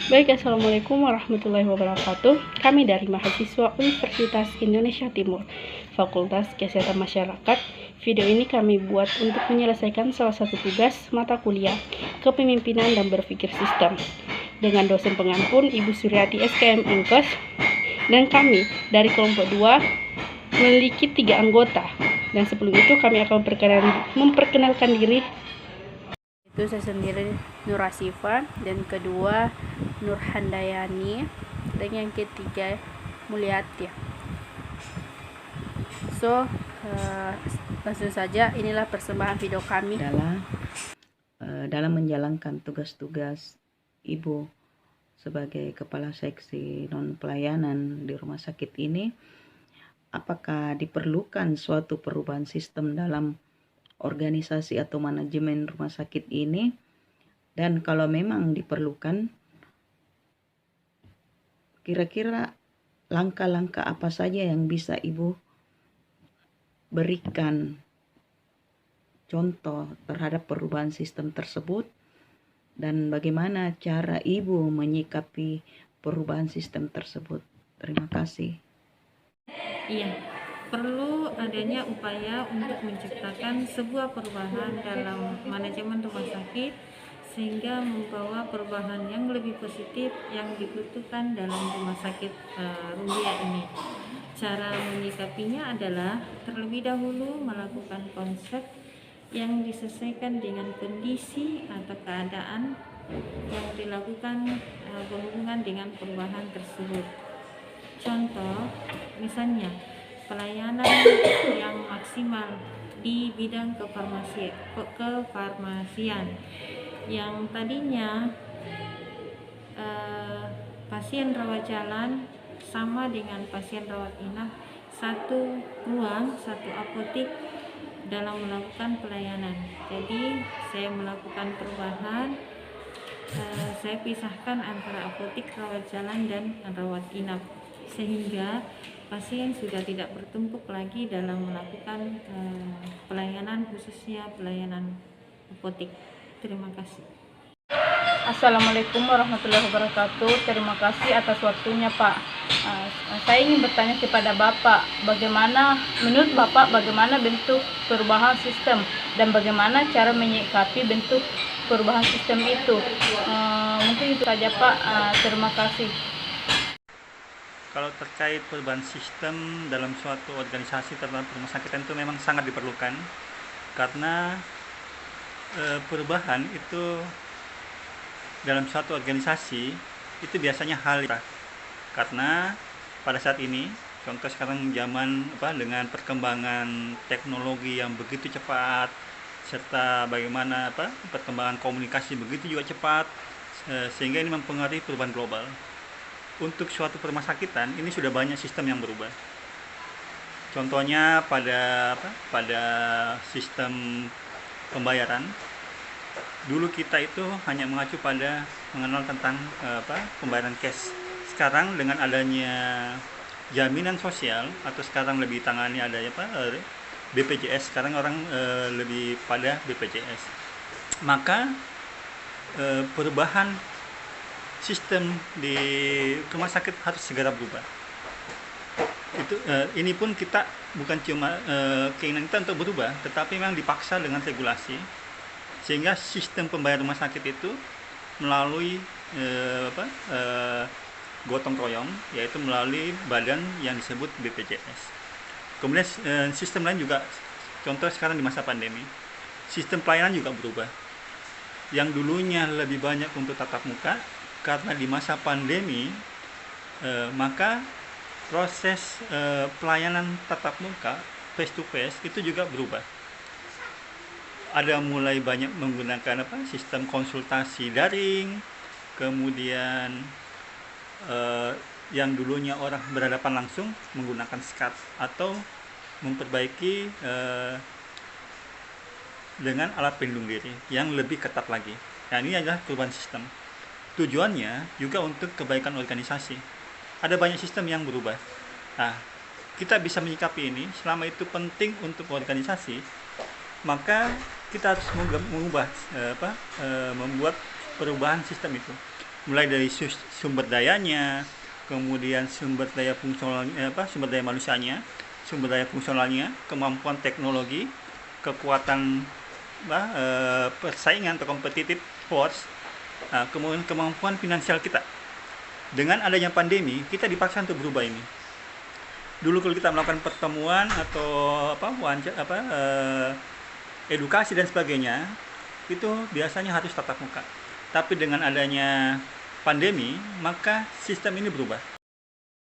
Baik, Assalamualaikum warahmatullahi wabarakatuh. Kami dari mahasiswa Universitas Indonesia Timur, Fakultas Kesehatan Masyarakat. Video ini kami buat untuk menyelesaikan salah satu tugas mata kuliah Kepemimpinan dan Berpikir Sistem dengan dosen pengampun Ibu Suryati SKM Inkes, dan kami dari kelompok 2 memiliki 3 anggota. Dan sebelum itu kami akan memperkenalkan diri. Itu saya sendiri, Nur Asifa, dan kedua Nur Handayani, dan yang ketiga Mulyati. Langsung saja, inilah persembahan video kami dalam menjalankan tugas-tugas Ibu sebagai kepala seksi non pelayanan di rumah sakit ini. Apakah diperlukan suatu perubahan sistem dalam organisasi atau manajemen rumah sakit ini? Dan kalau memang diperlukan, kira-kira langkah-langkah apa saja yang bisa Ibu berikan contoh terhadap perubahan sistem tersebut, dan bagaimana cara Ibu menyikapi perubahan sistem tersebut? Terima kasih. Iya, perlu adanya upaya untuk menciptakan sebuah perubahan dalam manajemen rumah sakit sehingga membawa perubahan yang lebih positif yang dibutuhkan dalam rumah sakit Rumbia ini. Cara menyikapinya adalah terlebih dahulu melakukan konsep yang disesuaikan dengan kondisi atau keadaan yang dilakukan berhubungan dengan perubahan tersebut. Contoh, misalnya pelayanan yang maksimal di bidang kefarmasian yang tadinya pasien rawat jalan sama dengan pasien rawat inap, satu ruang, satu apotik dalam melakukan pelayanan. Jadi saya melakukan perubahan, saya pisahkan antara apotik, rawat jalan, dan rawat inap, sehingga pasien sudah tidak bertumpuk lagi dalam melakukan pelayanan, khususnya pelayanan apotik. Terima kasih. Assalamualaikum warahmatullahi wabarakatuh. Terima kasih atas waktunya, Pak. Saya ingin bertanya kepada Bapak, menurut Bapak bagaimana bentuk perubahan sistem dan bagaimana cara menyikapi bentuk perubahan sistem itu? Mungkin itu saja, Pak. Terima kasih. Kalau terkait perubahan sistem dalam suatu organisasi terutama rumah sakit itu memang sangat diperlukan, karena perubahan itu dalam suatu organisasi itu biasanya hal karena pada saat ini, contoh sekarang zaman dengan perkembangan teknologi yang begitu cepat, serta bagaimana perkembangan komunikasi begitu juga cepat, sehingga ini mempengaruhi perubahan global. Untuk suatu permasakitan ini sudah banyak sistem yang berubah. Contohnya pada sistem pembayaran, dulu kita itu hanya mengacu pada mengenal tentang pembayaran cash. Sekarang dengan adanya jaminan sosial, atau sekarang lebih tangani adanya BPJS, sekarang orang lebih pada BPJS, maka perubahan sistem di rumah sakit harus segera berubah. Ini pun kita bukan cuma keinginan kita untuk berubah, tetapi memang dipaksa dengan regulasi, sehingga sistem pembayaran rumah sakit itu melalui gotong royong, yaitu melalui badan yang disebut BPJS. Kemudian sistem lain juga, contoh sekarang di masa pandemi, sistem pelayanan juga berubah. Yang dulunya lebih banyak untuk tatap muka, karena di masa pandemi maka proses pelayanan tatap muka face to face itu juga berubah. Ada mulai banyak menggunakan sistem konsultasi daring, kemudian yang dulunya orang berhadapan langsung menggunakan Skype atau memperbaiki dengan alat pelindung diri yang lebih ketat lagi. Nah, ini adalah perubahan sistem. Tujuannya juga untuk kebaikan organisasi. Ada banyak sistem yang berubah. Nah, kita bisa menyikapi ini. Selama itu penting untuk organisasi, maka kita harus membuat perubahan sistem itu. mulai dari sumber dayanya, kemudian sumber daya fungsional, sumber daya manusianya, sumber daya fungsionalnya, kemampuan teknologi, kekuatan persaingan atau competitive force, kemudian kemampuan finansial kita. Dengan adanya pandemi, kita dipaksa untuk berubah ini. Dulu kalau kita melakukan pertemuan atau edukasi dan sebagainya, itu biasanya harus tatap muka. Tapi dengan adanya pandemi, maka sistem ini berubah.